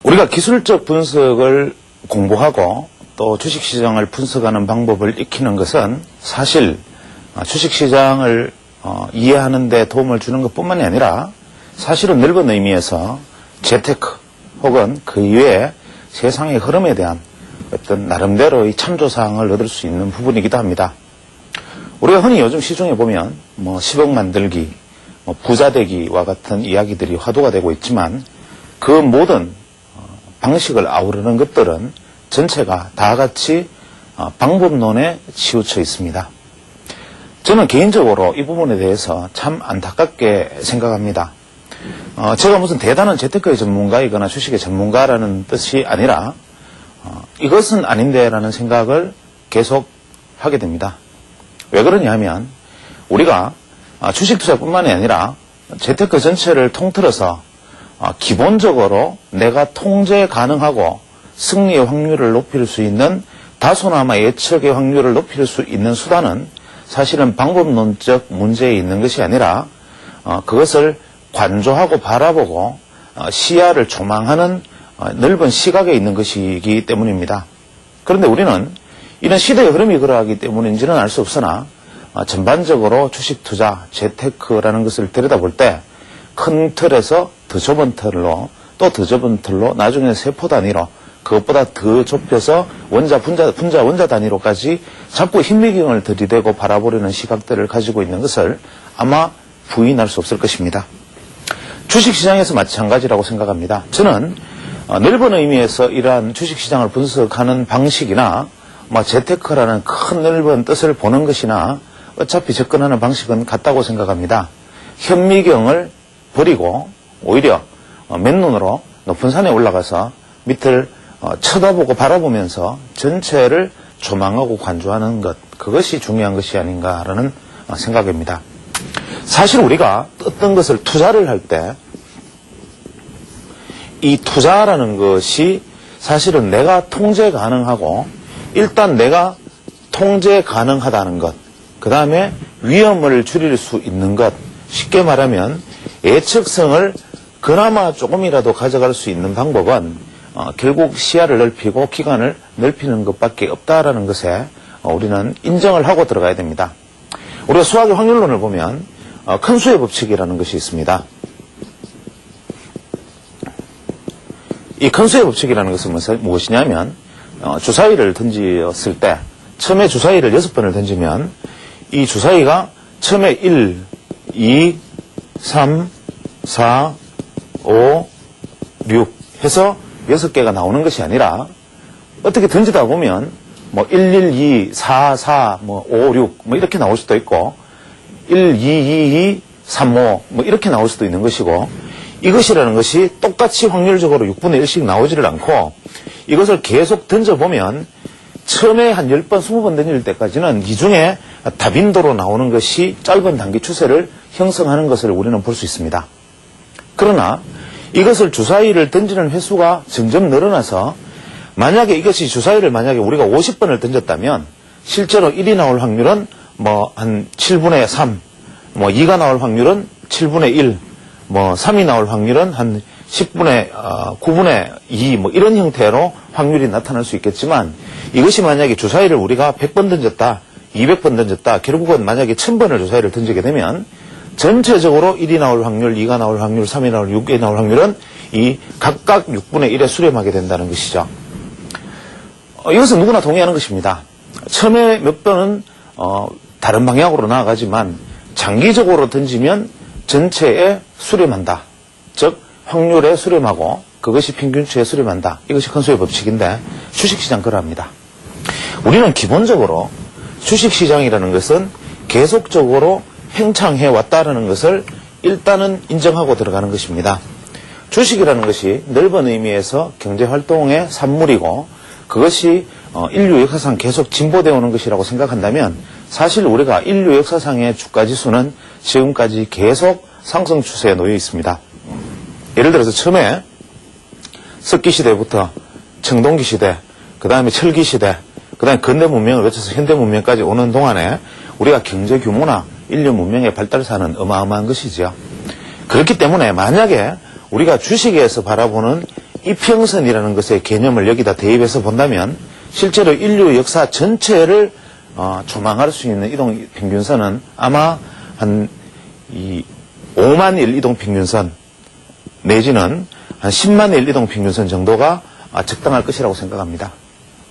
우리가 기술적 분석을 공부하고 또 주식시장을 분석하는 방법을 익히는 것은 사실 주식시장을 이해하는 데 도움을 주는 것뿐만이 아니라 사실은 넓은 의미에서 재테크 혹은 그 이외에 세상의 흐름에 대한 어떤 나름대로의 참조사항을 얻을 수 있는 부분이기도 합니다. 우리가 흔히 요즘 시중에 보면 10억 만들기, 부자 되기와 같은 이야기들이 화두가 되고 있지만 그 모든 방식을 아우르는 것들은 전체가 다 같이 방법론에 치우쳐 있습니다. 저는 개인적으로 이 부분에 대해서 참 안타깝게 생각합니다. 제가 무슨 대단한 재테크의 전문가이거나 주식의 전문가라는 뜻이 아니라 이것은 아닌데 라는 생각을 계속 하게 됩니다. 왜 그러냐 하면 우리가 주식 투자뿐만이 아니라 재테크 전체를 통틀어서 기본적으로 내가 통제 가능하고 승리의 확률을 높일 수 있는 다소나마 예측의 확률을 높일 수 있는 수단은 사실은 방법론적 문제에 있는 것이 아니라 그것을 관조하고 바라보고 시야를 조망하는 넓은 시각에 있는 것이기 때문입니다. 그런데 우리는 이런 시대의 흐름이 그러하기 때문인지는 알 수 없으나 전반적으로 주식 투자, 재테크라는 것을 들여다볼 때 큰 틀에서 더 좁은 틀로 또 더 좁은 틀로 나중에 세포 단위로 그것보다 더 좁혀서 원자, 분자, 원자 단위로까지 자꾸 힘미경을 들이대고 바라보려는 시각들을 가지고 있는 것을 아마 부인할 수 없을 것입니다. 주식시장에서 마찬가지라고 생각합니다. 저는 넓은 의미에서 이러한 주식시장을 분석하는 방식이나 재테크라는 큰 넓은 뜻을 보는 것이나 어차피 접근하는 방식은 같다고 생각합니다. 현미경을 버리고 오히려 맨눈으로 높은 산에 올라가서 밑을 쳐다보고 바라보면서 전체를 조망하고 관조하는 것, 그것이 중요한 것이 아닌가라는 생각입니다. 사실 우리가 어떤 것을 투자를 할 때 이 투자라는 것이 사실은 내가 통제 가능하고 일단 내가 통제 가능하다는 것, 그 다음에 위험을 줄일 수 있는 것, 쉽게 말하면 예측성을 그나마 조금이라도 가져갈 수 있는 방법은 결국 시야를 넓히고 기간을 넓히는 것밖에 없다라는 것에 우리는 인정을 하고 들어가야 됩니다. 우리가 수학의 확률론을 보면 큰 수의 법칙이라는 것이 있습니다. 이 큰 수의 법칙이라는 것은 무엇이냐면 주사위를 던졌을 때 처음에 주사위를 6번을 던지면 이 주사위가 처음에 1, 2, 3, 4, 5, 6 해서 6개가 나오는 것이 아니라 어떻게 던지다 보면 1, 1, 2, 4, 4, 5, 6 이렇게 나올 수도 있고 1, 2, 2, 2, 3, 5 이렇게 나올 수도 있는 것이고 이것이라는 것이 똑같이 확률적으로 6분의 1씩 나오지를 않고 이것을 계속 던져보면 처음에 한 10번, 20번 던질 때까지는 이 중에 다빈도로 나오는 것이 짧은 단기 추세를 형성하는 것을 우리는 볼 수 있습니다. 그러나 이것을 주사위를 던지는 횟수가 점점 늘어나서 만약에 이것이 주사위를 만약에 우리가 50번을 던졌다면 실제로 1이 나올 확률은 한 7분의 3, 2가 나올 확률은 7분의 1, 3이 나올 확률은 한 10분의 9분의 2 이런 형태로 확률이 나타날 수 있겠지만 이것이 만약에 주사위를 우리가 100번 던졌다, 200번 던졌다, 결국은 만약에 1000번을 주사위를 던지게 되면 전체적으로 1이 나올 확률, 2가 나올 확률, 3이 나올, 6이 나올 확률은 이 각각 6분의 1에 수렴하게 된다는 것이죠. 이것은 누구나 동의하는 것입니다. 처음에 몇 번은 다른 방향으로 나아가지만 장기적으로 던지면 전체에 수렴한다. 즉 확률에 수렴하고 그것이 평균치에 수렴한다. 이것이 큰 수의 법칙인데 주식시장 그러합니다. 우리는 기본적으로 주식시장이라는 것은 계속적으로 팽창해 왔다는 것을 일단은 인정하고 들어가는 것입니다. 주식이라는 것이 넓은 의미에서 경제활동의 산물이고 그것이 인류 역사상 계속 진보되어 오는 것이라고 생각한다면 사실 우리가 인류 역사상의 주가지수는 지금까지 계속 상승 추세에 놓여 있습니다. 예를 들어서 처음에 석기시대부터 청동기시대, 그 다음에 철기시대, 그 다음에 근대문명을 거쳐서 현대문명까지 오는 동안에 우리가 경제 규모나 인류 문명의 발달사는 어마어마한 것이죠. 그렇기 때문에 만약에 우리가 주식에서 바라보는 이평선이라는 것의 개념을 여기다 대입해서 본다면 실제로 인류 역사 전체를 조망할 수 있는 이동평균선은 아마 한 5만 일 이동평균선 내지는 한 10만 일 이동평균선 정도가 적당할 것이라고 생각합니다.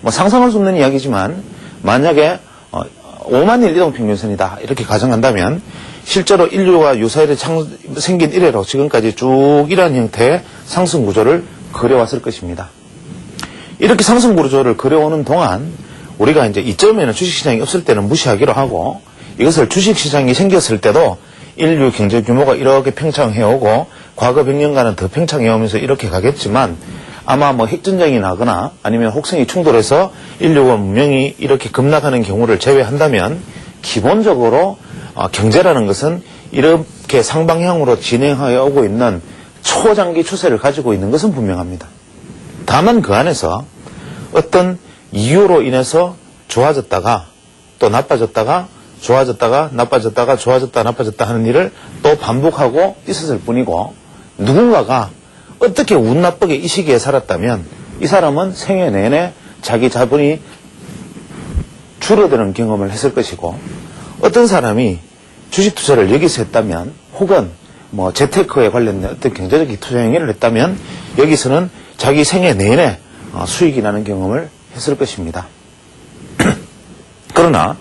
뭐 상상할 수 없는 이야기지만 만약에 5만 일 이동평균선이다 이렇게 가정한다면 실제로 인류가 유사일에 생긴 이래로 지금까지 쭉 이러한 형태의 상승구조를 그려왔을 것입니다. 이렇게 상승구조를 그려오는 동안 우리가 이제 이점에는 주식시장이 없을 때는 무시하기로 하고 이것을 주식시장이 생겼을 때도 인류 경제 규모가 이렇게 팽창해오고 과거 100년간은 더 팽창해오면서 이렇게 가겠지만 아마 뭐 핵전쟁이 나거나 아니면 혹성이 충돌해서 인류가 문명이 이렇게 급락하는 경우를 제외한다면 기본적으로 경제라는 것은 이렇게 상방향으로 진행하여 오고 있는 초장기 추세를 가지고 있는 것은 분명합니다. 다만 그 안에서 어떤 이유로 인해서 좋아졌다가 또 나빠졌다가 좋아졌다가 나빠졌다가 좋아졌다 나빠졌다 하는 일을 또 반복하고 있었을 뿐이고 누군가가 어떻게 운 나쁘게 이 시기에 살았다면 이 사람은 생애 내내 자기 자본이 줄어드는 경험을 했을 것이고 어떤 사람이 주식 투자를 여기서 했다면 혹은 뭐 재테크에 관련된 어떤 경제적 투자 행위를 했다면 여기서는 자기 생애 내내 수익이 나는 경험을 했을 것입니다. 그러나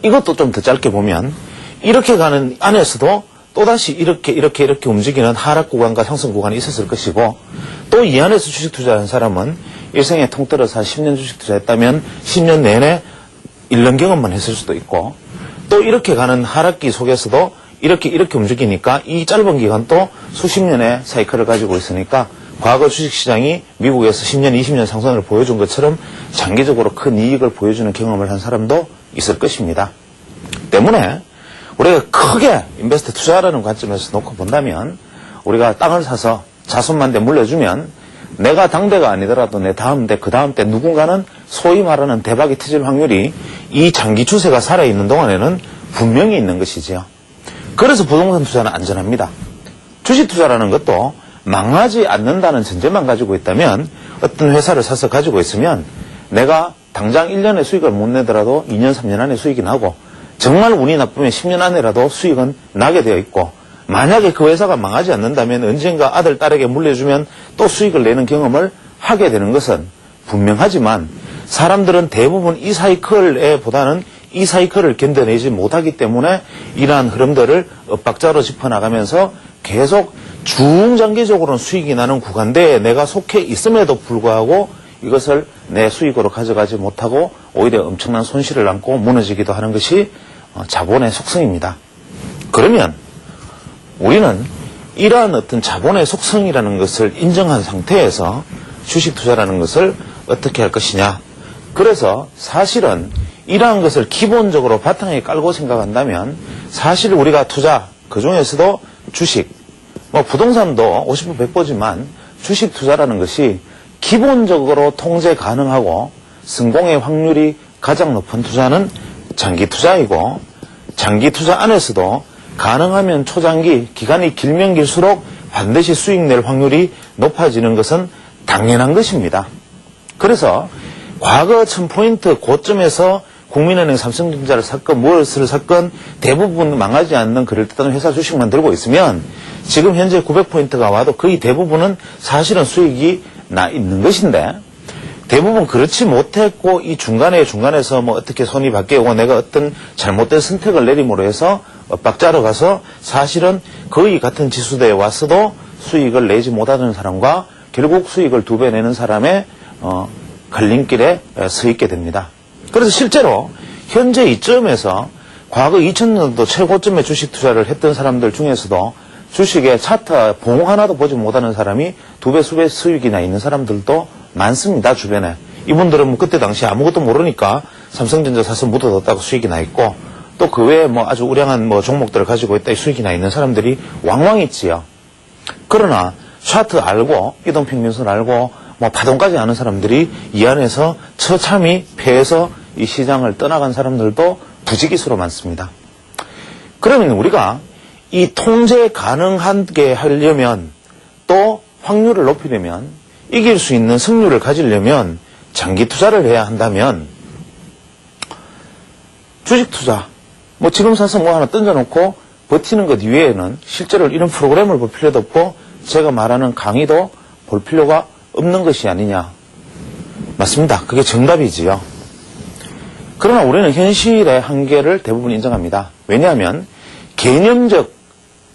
이것도 좀 더 짧게 보면 이렇게 가는 안에서도 또다시 이렇게 움직이는 하락 구간과 상승 구간이 있었을 것이고 또 이 안에서 주식 투자한 사람은 일생에 통틀어서 10년 주식 투자했다면 10년 내내 잃는 경험만 했을 수도 있고 또 이렇게 가는 하락기 속에서도 이렇게 움직이니까 이 짧은 기간 또 수십 년의 사이클을 가지고 있으니까 과거 주식시장이 미국에서 10년, 20년 상승을 보여준 것처럼 장기적으로 큰 이익을 보여주는 경험을 한 사람도 있을 것입니다. 때문에 우리가 크게 인베스트 투자라는 관점에서 놓고 본다면 우리가 땅을 사서 자손만대 물려주면 내가 당대가 아니더라도 내 다음대 그 다음대 누군가는 소위 말하는 대박이 터질 확률이 이 장기 추세가 살아있는 동안에는 분명히 있는 것이지요. 그래서 부동산 투자는 안전합니다. 주식 투자라는 것도 망하지 않는다는 전제만 가지고 있다면 어떤 회사를 사서 가지고 있으면 내가 당장 1년에 수익을 못 내더라도 2년, 3년 안에 수익이 나고 정말 운이 나쁘면 10년 안에라도 수익은 나게 되어 있고 만약에 그 회사가 망하지 않는다면 언젠가 아들, 딸에게 물려주면 또 수익을 내는 경험을 하게 되는 것은 분명하지만 사람들은 대부분 이 사이클에 보다는 이 사이클을 견뎌내지 못하기 때문에 이러한 흐름들을 엇박자로 짚어나가면서 계속 중장기적으로는 수익이 나는 구간대에 내가 속해 있음에도 불구하고 이것을 내 수익으로 가져가지 못하고 오히려 엄청난 손실을 안고 무너지기도 하는 것이 자본의 속성입니다. 그러면 우리는 이러한 어떤 자본의 속성이라는 것을 인정한 상태에서 주식 투자라는 것을 어떻게 할 것이냐. 그래서 사실은 이러한 것을 기본적으로 바탕에 깔고 생각한다면 사실 우리가 투자, 그 중에서도 주식, 뭐 부동산도 50보 100보지만 주식 투자라는 것이 기본적으로 통제 가능하고 성공의 확률이 가장 높은 투자는 장기 투자이고 장기 투자 안에서도 가능하면 초장기, 기간이 길면 길수록 반드시 수익 낼 확률이 높아지는 것은 당연한 것입니다. 그래서 과거 1000포인트 고점에서 국민은행 삼성전자를 샀건 무엇을 샀건 대부분 망하지 않는 그럴듯한 회사 주식만 들고 있으면 지금 현재 900포인트가 와도 거의 대부분은 사실은 수익이 나 있는 것인데 대부분 그렇지 못했고 이 중간에서 뭐 어떻게 손이 바뀌고 내가 어떤 잘못된 선택을 내림으로 해서 엇박자로 가서 사실은 거의 같은 지수대에 왔어도 수익을 내지 못하는 사람과 결국 수익을 2배 내는 사람의 갈림길에 서 있게 됩니다. 그래서 실제로 현재 이점에서 과거 2000년도 최고점에 주식 투자를 했던 사람들 중에서도 주식의 차트 봉 하나도 보지 못하는 사람이 2배, 수배 수익이 나 있는 사람들도 많습니다, 주변에. 이분들은 뭐 그때 당시 아무것도 모르니까 삼성전자 사서 묻어뒀다고 수익이 나 있고 또 그 외에 뭐 아주 우량한 뭐 종목들을 가지고 있다 수익이 나 있는 사람들이 왕왕 있지요. 그러나 차트 알고 이동평균선 알고 뭐 파동까지 아는 사람들이 이 안에서 처참히 패해서 이 시장을 떠나간 사람들도 부지기수로 많습니다. 그러면 우리가 이 통제 가능하게 하려면 또 확률을 높이려면 이길 수 있는 승률을 가지려면 장기 투자를 해야 한다면 주식 투자, 뭐 지금 사서 뭐 하나 던져놓고 버티는 것 이외에는 실제로 이런 프로그램을 볼 필요도 없고 제가 말하는 강의도 볼 필요가 없는 것이 아니냐. 맞습니다. 그게 정답이지요. 그러나 우리는 현실의 한계를 대부분 인정합니다. 왜냐하면 개념적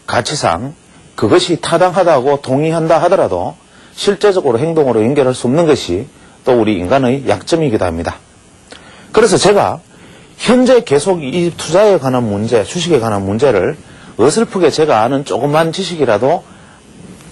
가치상 그것이 타당하다고 동의한다 하더라도 실제적으로 행동으로 연결할 수 없는 것이 또 우리 인간의 약점이기도 합니다. 그래서 제가 현재 계속 이 투자에 관한 문제, 주식에 관한 문제를 어설프게 제가 아는 조그만 지식이라도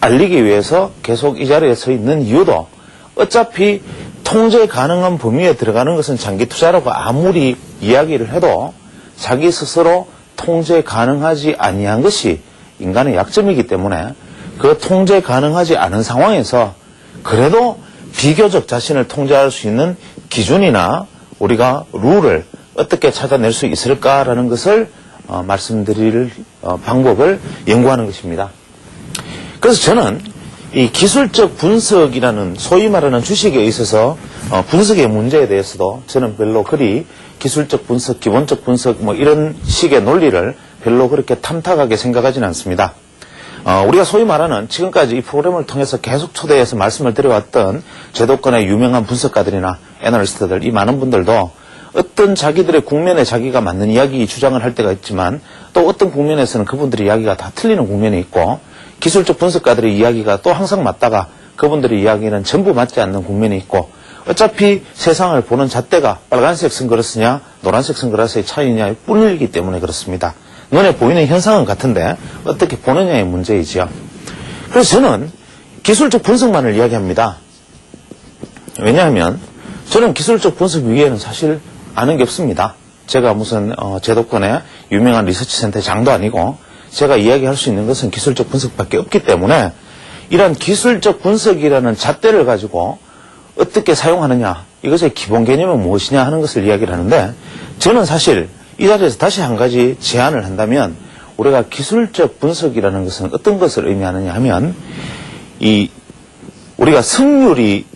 알리기 위해서 계속 이 자리에 서 있는 이유도 어차피 통제 가능한 범위에 들어가는 것은 장기 투자라고 아무리 이야기를 해도 자기 스스로 통제 가능하지 아니한 것이 인간의 약점이기 때문에 그 통제 가능하지 않은 상황에서 그래도 비교적 자신을 통제할 수 있는 기준이나 우리가 룰을 어떻게 찾아낼 수 있을까라는 것을 말씀드릴 방법을 연구하는 것입니다. 그래서 저는 이 기술적 분석이라는 소위 말하는 주식에 있어서 분석의 문제에 대해서도 저는 별로 그리 기술적 분석, 기본적 분석 뭐 이런 식의 논리를 별로 그렇게 탐탁하게 생각하지는 않습니다. 우리가 소위 말하는 지금까지 이 프로그램을 통해서 계속 초대해서 말씀을 드려왔던 제도권의 유명한 분석가들이나 애널리스트들 이 많은 분들도 어떤 자기들의 국면에 자기가 맞는 이야기 주장을 할 때가 있지만 또 어떤 국면에서는 그분들의 이야기가 다 틀리는 국면이 있고 기술적 분석가들의 이야기가 또 항상 맞다가 그분들의 이야기는 전부 맞지 않는 국면이 있고 어차피 세상을 보는 잣대가 빨간색 선글라스냐 노란색 선글라스의 차이냐의 뿐이기 때문에 그렇습니다. 눈에 보이는 현상은 같은데 어떻게 보느냐의 문제이지요. 그래서 저는 기술적 분석만을 이야기합니다. 왜냐하면 저는 기술적 분석 위에는 사실 아는 게 없습니다. 제가 무슨 제도권의 유명한 리서치 센터의 장도 아니고 제가 이야기할 수 있는 것은 기술적 분석밖에 없기 때문에 이러한 기술적 분석이라는 잣대를 가지고 어떻게 사용하느냐 이것의 기본 개념은 무엇이냐 하는 것을 이야기를 하는데 저는 사실 이 자리에서 다시 한 가지 제안을 한다면 우리가 기술적 분석이라는 것은 어떤 것을 의미하느냐 하면 우리가 승률이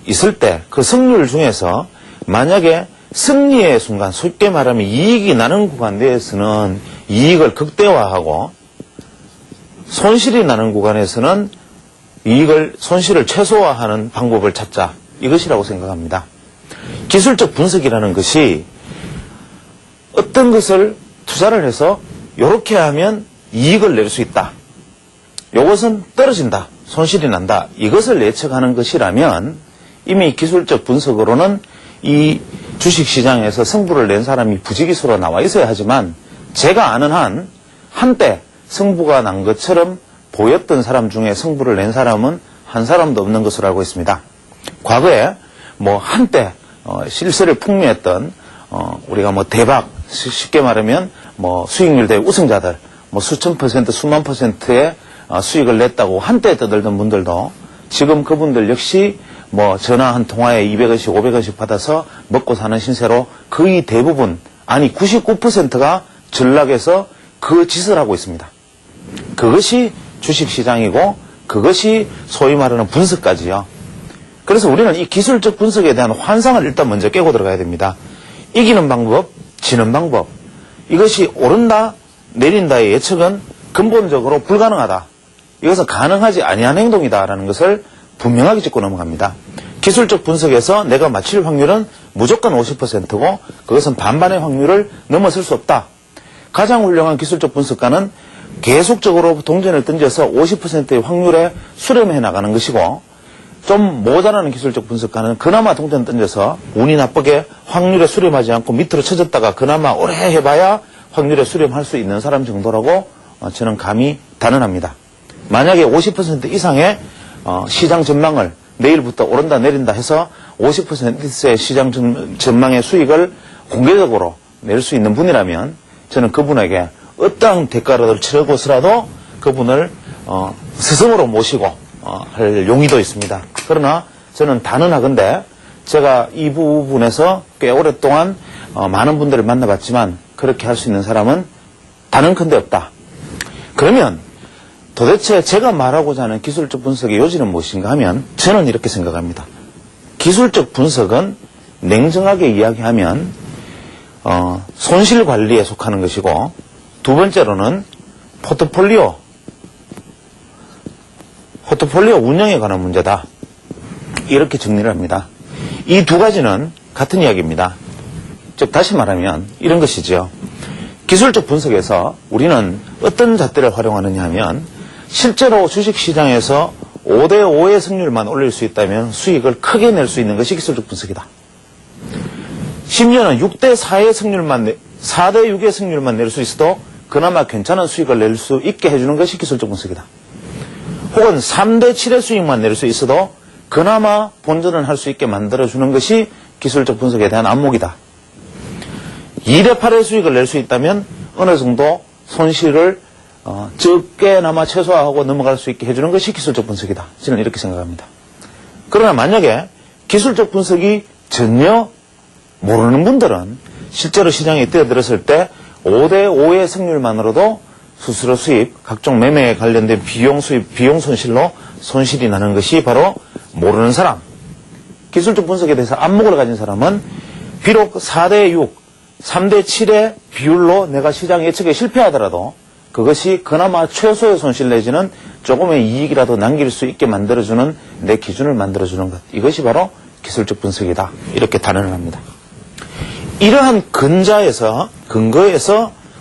있을 때 그 승률 중에서 만약에 승리의 순간 쉽게 말하면 이익이 나는 구간 내에서는 이익을 극대화하고 손실이 나는 구간에서는 손실을 최소화하는 방법을 찾자 이것이라고 생각합니다. 기술적 분석이라는 것이 어떤 것을 투자를 해서 이렇게 하면 이익을 낼 수 있다. 이것은 떨어진다. 손실이 난다. 이것을 예측하는 것이라면 이미 기술적 분석으로는 이 주식시장에서 승부를 낸 사람이 부지기수로 나와 있어야 하지만 제가 아는 한때 승부가 난 것처럼 보였던 사람 중에 승부를 낸 사람은 한 사람도 없는 것으로 알고 있습니다. 과거에 뭐 한때 실세를 풍미했던 우리가 뭐 대박 쉽게 말하면 뭐 수익률 대회 우승자들 뭐 수천 퍼센트 수만 퍼센트의 수익을 냈다고 한때 떠들던 분들도 지금 그분들 역시 뭐 전화 한 통화에 200원씩 500원씩 받아서 먹고 사는 신세로 거의 대부분 아니 99%가 전락해서 그 짓을 하고 있습니다. 그것이 주식시장이고 그것이 소위 말하는 분석까지요. 그래서 우리는 이 기술적 분석에 대한 환상을 일단 먼저 깨고 들어가야 됩니다. 이기는 방법, 지는 방법. 이것이 오른다, 내린다의 예측은 근본적으로 불가능하다. 이것은 가능하지 아니한 행동이다라는 것을 분명하게 짚고 넘어갑니다. 기술적 분석에서 내가 맞힐 확률은 무조건 50%고 그것은 반반의 확률을 넘어설 수 없다. 가장 훌륭한 기술적 분석가는 계속적으로 동전을 던져서 50%의 확률에 수렴해 나가는 것이고 좀 모자라는 기술적 분석가는 그나마 동전 던져서 운이 나쁘게 확률에 수렴하지 않고 밑으로 쳐졌다가 그나마 오래 해봐야 확률에 수렴할 수 있는 사람 정도라고 저는 감히 단언합니다. 만약에 50% 이상의 시장 전망을 내일부터 오른다 내린다 해서 50%의 시장 전망의 수익을 공개적으로 낼 수 있는 분이라면 저는 그분에게 어떠한 대가를 치르고서라도 그분을 스승으로 모시고 할 용의도 있습니다. 그러나 저는 단언하건대 제가 이 부분에서 꽤 오랫동안 많은 분들을 만나봤지만 그렇게 할 수 있는 사람은 단언컨대 없다. 그러면 도대체 제가 말하고자 하는 기술적 분석의 요지는 무엇인가 하면 저는 이렇게 생각합니다. 기술적 분석은 냉정하게 이야기하면 손실 관리에 속하는 것이고, 두 번째로는 포트폴리오 운영에 관한 문제다. 이렇게 정리를 합니다. 이 두 가지는 같은 이야기입니다. 즉 다시 말하면 이런 것이죠. 기술적 분석에서 우리는 어떤 잣대를 활용하느냐 하면, 실제로 주식시장에서 5대5의 승률만 올릴 수 있다면 수익을 크게 낼 수 있는 것이 기술적 분석이다. 심지어는 6대4의 승률만, 4대6의 승률만 낼 수 있어도 그나마 괜찮은 수익을 낼 수 있게 해주는 것이 기술적 분석이다. 혹은 3대7의 수익만 낼 수 있어도 그나마 본전을 할 수 있게 만들어주는 것이 기술적 분석에 대한 안목이다. 2대8의 수익을 낼 수 있다면 어느 정도 손실을 적게나마 최소화하고 넘어갈 수 있게 해주는 것이 기술적 분석이다. 저는 이렇게 생각합니다. 그러나 만약에 기술적 분석이 전혀 모르는 분들은 실제로 시장에 뛰어들었을 때 5대5의 승률만으로도 수수료 수입, 각종 매매에 관련된 비용 수입, 비용 손실로 손실이 나는 것이 바로 모르는 사람, 기술적 분석에 대해서 안목을 가진 사람은 비록 4대6, 3대7의 비율로 내가 시장 예측에 실패하더라도 그것이 그나마 최소의 손실 내지는 조금의 이익이라도 남길 수 있게 만들어주는 내 기준을 만들어주는 것, 이것이 바로 기술적 분석이다. 이렇게 단언을 합니다. 이러한 근거에서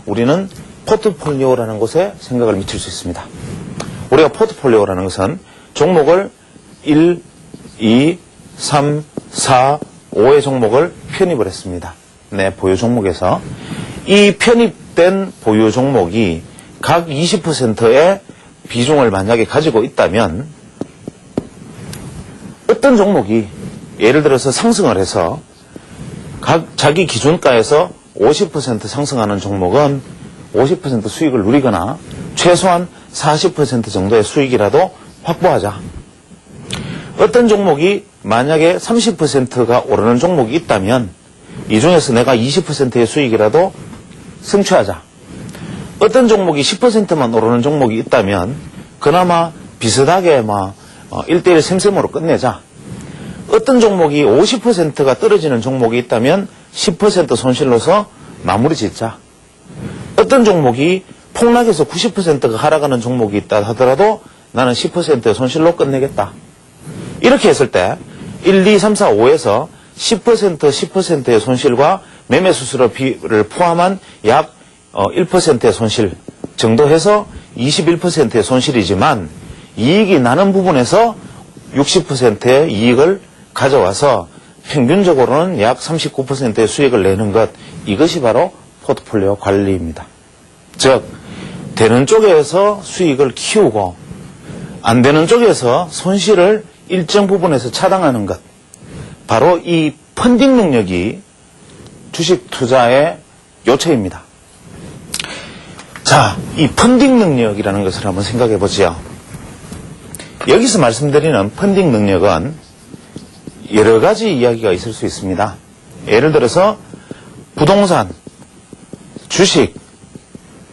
우리는 포트폴리오라는 곳에 생각을 미칠 수 있습니다. 우리가 포트폴리오라는 것은 종목을 1, 2, 3, 4, 5의 종목을 편입을 했습니다. 내 보유 종목에서 이 편입된 보유 종목이 각 20%의 비중을 만약에 가지고 있다면, 어떤 종목이 예를 들어서 상승을 해서 각 자기 기준가에서 50% 상승하는 종목은 50% 수익을 누리거나 최소한 40% 정도의 수익이라도 확보하자. 어떤 종목이 만약에 30%가 오르는 종목이 있다면 이 중에서 내가 20%의 수익이라도 승취하자. 어떤 종목이 10%만 오르는 종목이 있다면 그나마 비슷하게 1대1 셈셈으로 끝내자. 어떤 종목이 50%가 떨어지는 종목이 있다면 10% 손실로서 마무리 짓자. 어떤 종목이 폭락해서 90%가 하락하는 종목이 있다 하더라도 나는 10%의 손실로 끝내겠다. 이렇게 했을 때 1, 2, 3, 4, 5에서 10%의 손실과 매매 수수료를 포함한 약 1%의 손실 정도 해서 21%의 손실이지만, 이익이 나는 부분에서 60%의 이익을 가져와서 평균적으로는 약 39%의 수익을 내는 것, 이것이 바로 포트폴리오 관리입니다. 즉, 되는 쪽에서 수익을 키우고 안 되는 쪽에서 손실을 일정 부분에서 차단하는 것, 바로 이 펀딩 능력이 주식 투자의 요체입니다. 자, 이 펀딩 능력이라는 것을 한번 생각해 보지요. 여기서 말씀드리는 펀딩 능력은 여러 가지 이야기가 있을 수 있습니다. 예를 들어서 부동산, 주식,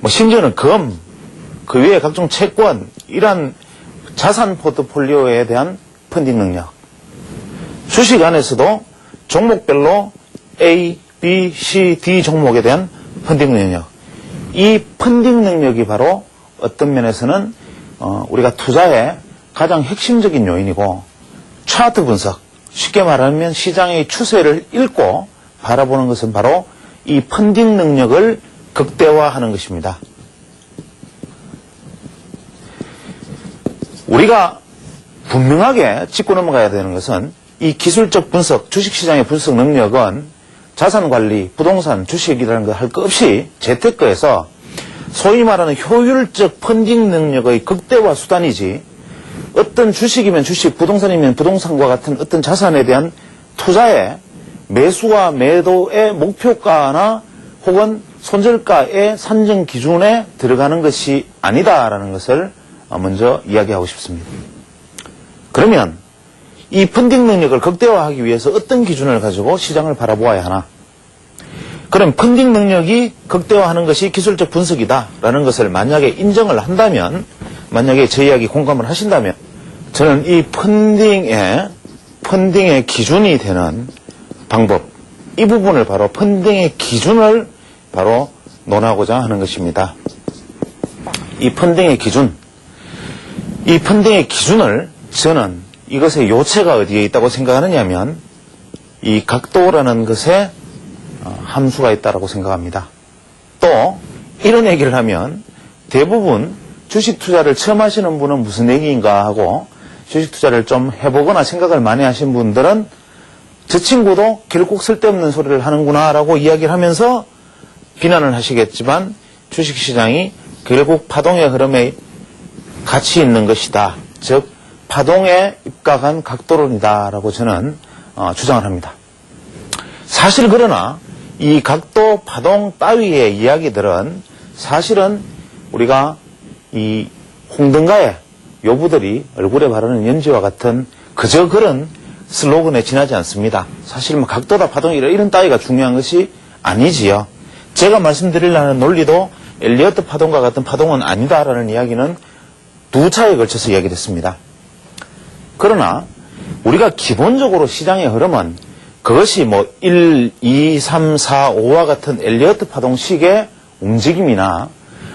심지어는 금, 그 외에 각종 채권, 이러한 자산 포트폴리오에 대한 펀딩 능력. 주식 안에서도 종목별로 A, B, C, D 종목에 대한 펀딩 능력. 이 펀딩 능력이 바로 어떤 면에서는 우리가 투자의 가장 핵심적인 요인이고, 차트 분석, 쉽게 말하면 시장의 추세를 읽고 바라보는 것은 바로 이 펀딩 능력을 극대화하는 것입니다. 우리가 분명하게 짚고 넘어가야 되는 것은, 이 기술적 분석, 주식시장의 분석 능력은 자산관리, 부동산, 주식이라는 거 할 것 없이 재테크에서 소위 말하는 효율적 펀딩 능력의 극대화 수단이지, 어떤 주식이면 주식, 부동산이면 부동산과 같은 어떤 자산에 대한 투자의 매수와 매도의 목표가나 혹은 손절가의 산정 기준에 들어가는 것이 아니다라는 것을 먼저 이야기하고 싶습니다. 그러면 이 펀딩 능력을 극대화하기 위해서 어떤 기준을 가지고 시장을 바라보아야 하나? 그럼 펀딩 능력이 극대화하는 것이 기술적 분석이다라는 것을 만약에 인정을 한다면 만약에 제 이야기 공감을 하신다면 저는 이 펀딩의 기준이 되는 방법, 이 부분을 바로 펀딩의 기준을 바로 논하고자 하는 것입니다. 이 펀딩의 기준을 저는 이것의 요체가 어디에 있다고 생각하느냐 하면 이 각도라는 것에 함수가 있다고 생각합니다. 또 이런 얘기를 하면 대부분 주식 투자를 처음 하시는 분은 무슨 얘기인가 하고 주식 투자를 좀 해보거나 생각을 많이 하신 분들은 저 친구도 결국 쓸데없는 소리를 하는구나 라고 이야기를 하면서 비난을 하시겠지만 주식시장이 결국 파동의 흐름에 가치 있는 것이다. 즉 파동에 입각한 각도론이다 라고 저는 주장을 합니다. 사실 그러나 이 각도 파동 따위의 이야기들은 사실은 우리가 이 홍등가의 요부들이 얼굴에 바르는 연지와 같은 그저 그런 슬로건에 지나지 않습니다. 사실 뭐 각도다 파동이다 이런 따위가 중요한 것이 아니지요. 제가 말씀드리려는 논리도 엘리어트 파동과 같은 파동은 아니다라는 이야기는 두 차에 걸쳐서 이야기를 했습니다. 그러나 우리가 기본적으로 시장의 흐름은 그것이 뭐 1, 2, 3, 4, 5와 같은 엘리어트 파동식의 움직임이나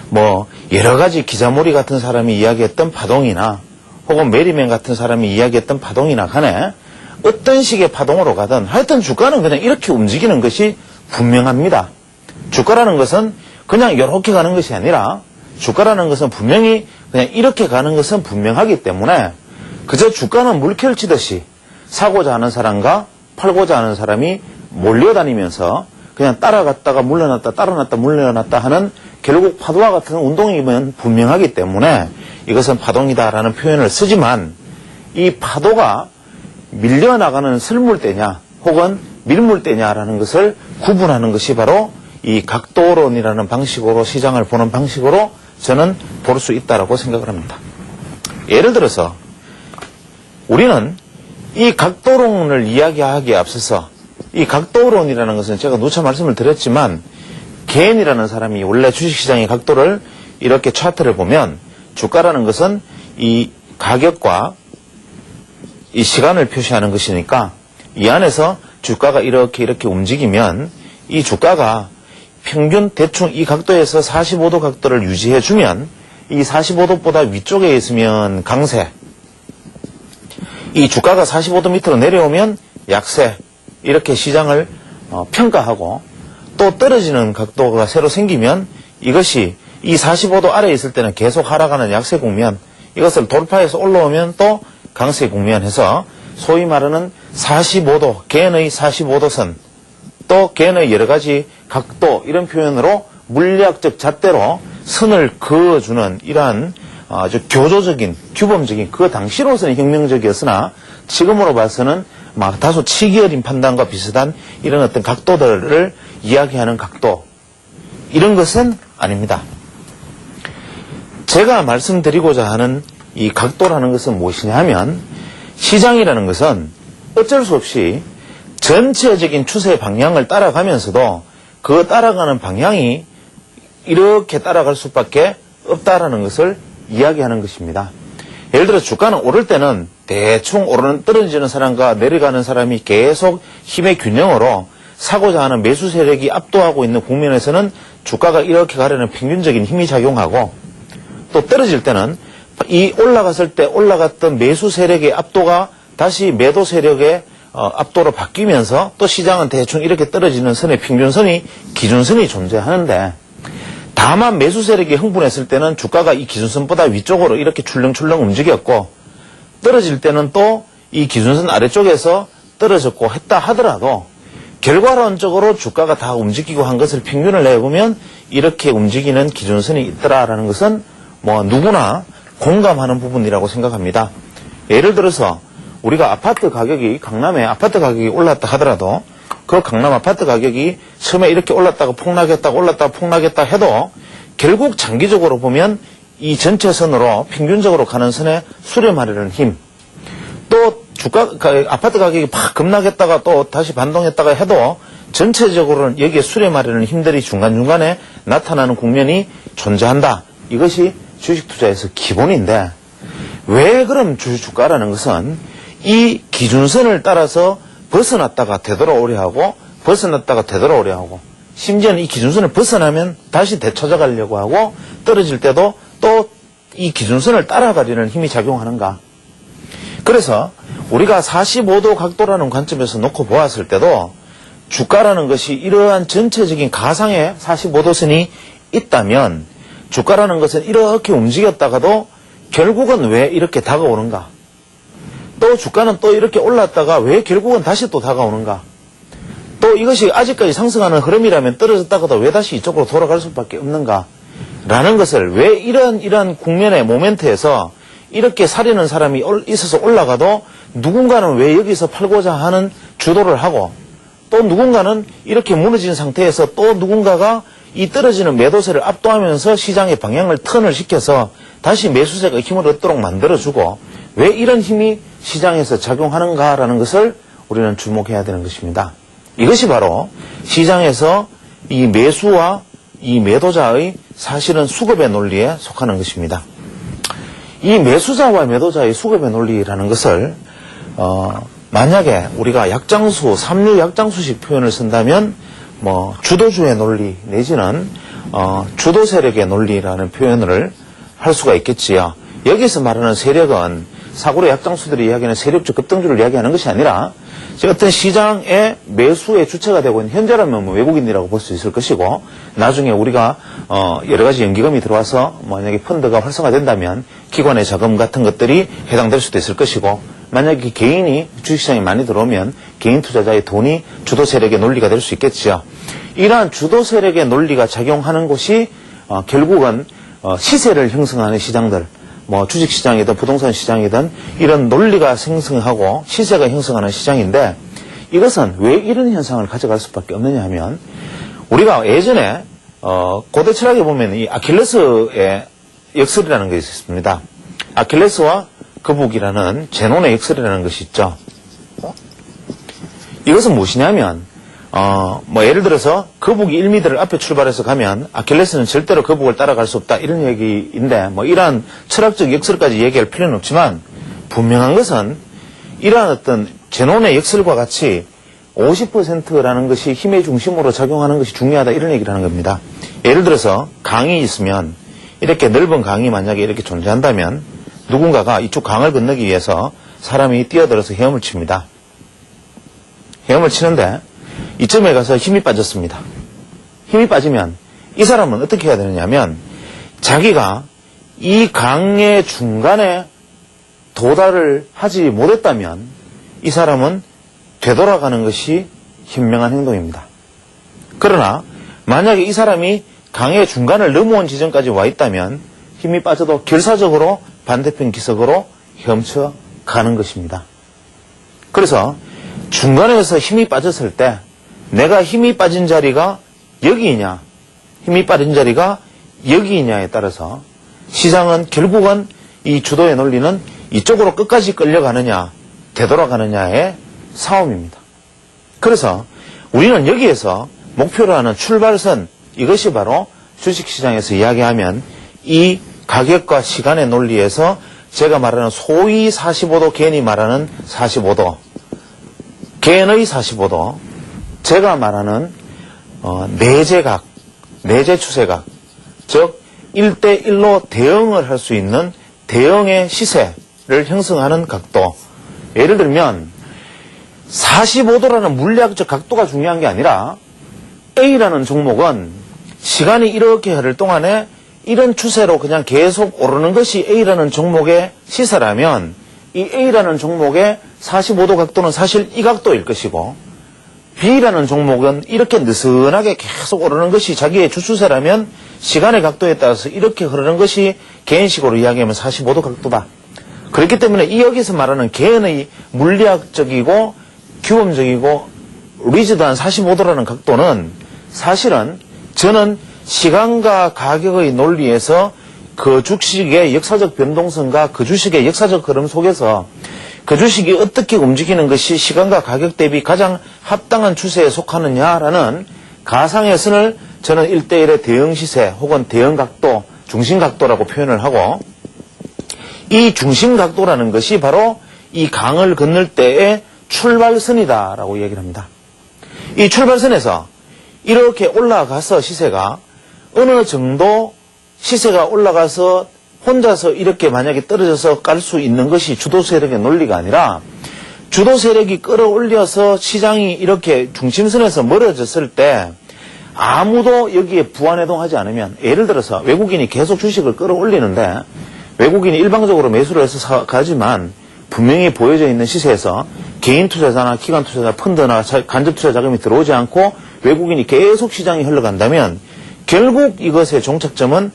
뭐 여러 가지 기자몰이 같은 사람이 이야기했던 파동이나 혹은 메리맨 같은 사람이 이야기했던 파동이나 간에 어떤 식의 파동으로 가든 하여튼 주가는 그냥 이렇게 움직이는 것이 분명합니다. 주가라는 것은 그냥 이렇게 가는 것이 아니라 주가라는 것은 분명히 그냥 이렇게 가는 것은 분명하기 때문에 그저 주가는 물결 치듯이 사고자 하는 사람과 팔고자 하는 사람이 몰려다니면서 그냥 따라갔다가 물러났다 따라났다 물러났다 하는 결국 파도와 같은 운동이면 분명하기 때문에 이것은 파동이다라는 표현을 쓰지만 이 파도가 밀려나가는 슬물대냐 혹은 밀물대냐라는 것을 구분하는 것이 바로 이 각도론이라는 방식으로 시장을 보는 방식으로 저는 볼 수 있다고 생각을 합니다. 예를 들어서 우리는 이 각도론을 이야기하기에 앞서서 이 각도론이라는 것은 제가 누차 말씀을 드렸지만 개인이라는 사람이 원래 주식시장의 각도를 이렇게 차트를 보면 주가라는 것은 이 가격과 이 시간을 표시하는 것이니까 이 안에서 주가가 이렇게 움직이면 이 주가가 평균 대충 이 각도에서 45도 각도를 유지해주면 이 45도보다 위쪽에 있으면 강세, 이 주가가 45도 밑으로 내려오면 약세, 이렇게 시장을 평가하고 또 떨어지는 각도가 새로 생기면 이것이 이 45도 아래에 있을 때는 계속 하락하는 약세 국면, 이것을 돌파해서 올라오면 또 강세 국면 해서 소위 말하는 45도, 개인의 45도 선, 또 개인의 여러 가지 각도 이런 표현으로 물리학적 잣대로 선을 그어주는 이러한 아주 교조적인, 규범적인 그 당시로서는 혁명적이었으나 지금으로 봐서는 막 다소 치기 어린 판단과 비슷한 이런 어떤 각도들을 이야기하는 각도, 이런 것은 아닙니다. 제가 말씀드리고자 하는 이 각도라는 것은 무엇이냐 하면 시장이라는 것은 어쩔 수 없이 전체적인 추세 방향을 따라가면서도 그 따라가는 방향이 이렇게 따라갈 수밖에 없다라는 것을 이야기하는 것입니다. 예를 들어 주가는 오를 때는 대충 떨어지는 사람과 내려가는 사람이 계속 힘의 균형으로 사고자 하는 매수 세력이 압도하고 있는 국면에서는 주가가 이렇게 가려는 평균적인 힘이 작용하고, 또 떨어질 때는 이 올라갔을 때 올라갔던 매수 세력의 압도가 다시 매도 세력의 압도로 바뀌면서 또 시장은 대충 이렇게 떨어지는 선의 평균선이 기준선이 존재하는데, 다만 매수 세력이 흥분했을 때는 주가가 이 기준선보다 위쪽으로 이렇게 출렁출렁 움직였고, 떨어질 때는 또 이 기준선 아래쪽에서 떨어졌고 했다 하더라도 결과론적으로 주가가 다 움직이고 한 것을 평균을 내보면 이렇게 움직이는 기준선이 있더라라는 것은 뭐 누구나 공감하는 부분이라고 생각합니다. 예를 들어서 우리가 아파트 가격이, 강남에 아파트 가격이 올랐다 하더라도 그 강남 아파트 가격이 처음에 이렇게 올랐다가 폭락했다가 올랐다가 폭락했다 해도 결국 장기적으로 보면 이 전체 선으로 평균적으로 가는 선에 수렴하려는 힘, 또 아파트 가격이 팍 급락했다가 또 다시 반동했다가 해도 전체적으로는 여기에 수렴하려는 힘들이 중간중간에 나타나는 국면이 존재한다. 이것이 주식 투자에서 기본인데 왜 그럼 주가라는 것은 이 기준선을 따라서 벗어났다가 되돌아오려 하고 벗어났다가 되돌아오려 하고 심지어는 이 기준선을 벗어나면 다시 되찾아가려고 하고 떨어질 때도 또 이 기준선을 따라가려는 힘이 작용하는가. 그래서 우리가 45도 각도라는 관점에서 놓고 보았을 때도 주가라는 것이 이러한 전체적인 가상의 45도선이 있다면 주가라는 것은 이렇게 움직였다가도 결국은 왜 이렇게 다가오는가? 또 주가는 또 이렇게 올랐다가 왜 결국은 다시 또 다가오는가? 또 이것이 아직까지 상승하는 흐름이라면 떨어졌다가도 왜 다시 이쪽으로 돌아갈 수밖에 없는가? 라는 것을 왜 이런 국면의 모멘트에서 이렇게 사려는 사람이 있어서 올라가도 누군가는 왜 여기서 팔고자 하는 주도를 하고 또 누군가는 이렇게 무너진 상태에서 또 누군가가 이 떨어지는 매도세를 압도하면서 시장의 방향을 턴을 시켜서 다시 매수세가 힘을 얻도록 만들어주고 왜 이런 힘이 시장에서 작용하는가라는 것을 우리는 주목해야 되는 것입니다. 이것이 바로 시장에서 이 매수와 이 매도자의 사실은 수급의 논리에 속하는 것입니다. 이 매수자와 매도자의 수급의 논리라는 것을 만약에 우리가 약장수, 삼류 약장수식 표현을 쓴다면 주도주의 논리 내지는 주도 세력의 논리라는 표현을 할 수가 있겠지요. 여기서 말하는 세력은 사고로 약장수들이 이야기하는 세력적 급등주를 이야기하는 것이 아니라 어떤 시장의 매수의 주체가 되고 있는 현재라면 외국인이라고 볼 수 있을 것이고 나중에 우리가 여러 가지 연기금이 들어와서 만약에 펀드가 활성화된다면 기관의 자금 같은 것들이 해당될 수도 있을 것이고 만약에 개인이 주식시장에 많이 들어오면 개인 투자자의 돈이 주도 세력의 논리가 될 수 있겠지요. 이러한 주도 세력의 논리가 작용하는 곳이 결국은 시세를 형성하는 시장들 주식시장이든 부동산 시장이든 이런 논리가 생성하고 시세가 형성하는 시장인데 이것은 왜 이런 현상을 가져갈 수밖에 없느냐 하면 우리가 예전에 고대 철학에 보면 이 아킬레스의 역설이라는 것이 있습니다. 아킬레스와 거북이라는 제논의 역설이라는 것이 있죠. 이것은 무엇이냐면 예를 들어서 거북이 1미터를 앞에 출발해서 가면 아킬레스는 절대로 거북을 따라갈 수 없다 이런 얘기인데 이러한 철학적 역설까지 얘기할 필요는 없지만 분명한 것은 이러한 어떤 제논의 역설과 같이 50%라는 것이 힘의 중심으로 작용하는 것이 중요하다 이런 얘기를 하는 겁니다. 예를 들어서 강이 있으면 이렇게 넓은 강이 만약에 이렇게 존재한다면 누군가가 이쪽 강을 건너기 위해서 사람이 뛰어들어서 헤엄을 칩니다. 헤엄을 치는데 이쯤에 가서 힘이 빠졌습니다. 힘이 빠지면 이 사람은 어떻게 해야 되느냐 하면 자기가 이 강의 중간에 도달을 하지 못했다면 이 사람은 되돌아가는 것이 현명한 행동입니다. 그러나 만약에 이 사람이 강의 중간을 넘어온 지점까지 와 있다면 힘이 빠져도 결사적으로 반대편 기석으로 헤엄쳐 가는 것입니다. 그래서 중간에서 힘이 빠졌을 때 내가 힘이 빠진 자리가 여기이냐 힘이 빠진 자리가 여기이냐에 따라서 시장은 결국은 이 주도의 논리는 이쪽으로 끝까지 끌려가느냐 되돌아가느냐의 싸움입니다. 그래서 우리는 여기에서 목표로 하는 출발선 이것이 바로 주식시장에서 이야기하면 이 가격과 시간의 논리에서 제가 말하는 소위 45도 개인이 말하는 45도 개인의 45도 제가 말하는 내재각 내재 추세각 즉 1대1로 대응을 할 수 있는 대응의 시세를 형성하는 각도 예를 들면 45도라는 물리학적 각도가 중요한 게 아니라 A라는 종목은 시간이 이렇게 흐를 동안에 이런 추세로 그냥 계속 오르는 것이 A라는 종목의 시세라면 이 A라는 종목의 45도 각도는 사실 이 각도일 것이고 B라는 종목은 이렇게 느슨하게 계속 오르는 것이 자기의 주추세라면 시간의 각도에 따라서 이렇게 흐르는 것이 개인식으로 이야기하면 45도 각도다. 그렇기 때문에 이 여기서 말하는 개인의 물리학적이고 규범적이고 리지드한 45도라는 각도는 사실은 저는 시간과 가격의 논리에서 그 주식의 역사적 변동성과 그 주식의 역사적 흐름 속에서 그 주식이 어떻게 움직이는 것이 시간과 가격 대비 가장 합당한 추세에 속하느냐라는 가상의 선을 저는 1대1의 대응 시세 혹은 대응 각도 중심각도라고 표현을 하고, 이 중심각도라는 것이 바로 이 강을 건널 때의 출발선이다라고 얘기를 합니다. 이 출발선에서 이렇게 올라가서 시세가 어느 정도 시세가 올라가서 혼자서 이렇게 만약에 떨어져서 깔 수 있는 것이 주도 세력의 논리가 아니라, 주도 세력이 끌어올려서 시장이 이렇게 중심선에서 멀어졌을 때 아무도 여기에 부안해동하지 않으면, 예를 들어서 외국인이 계속 주식을 끌어올리는데 외국인이 일방적으로 매수를 해서 가지만 분명히 보여져 있는 시세에서 개인 투자자나 기관 투자자, 펀드나 간접 투자 자금이 들어오지 않고 외국인이 계속 시장이 흘러간다면 결국 이것의 종착점은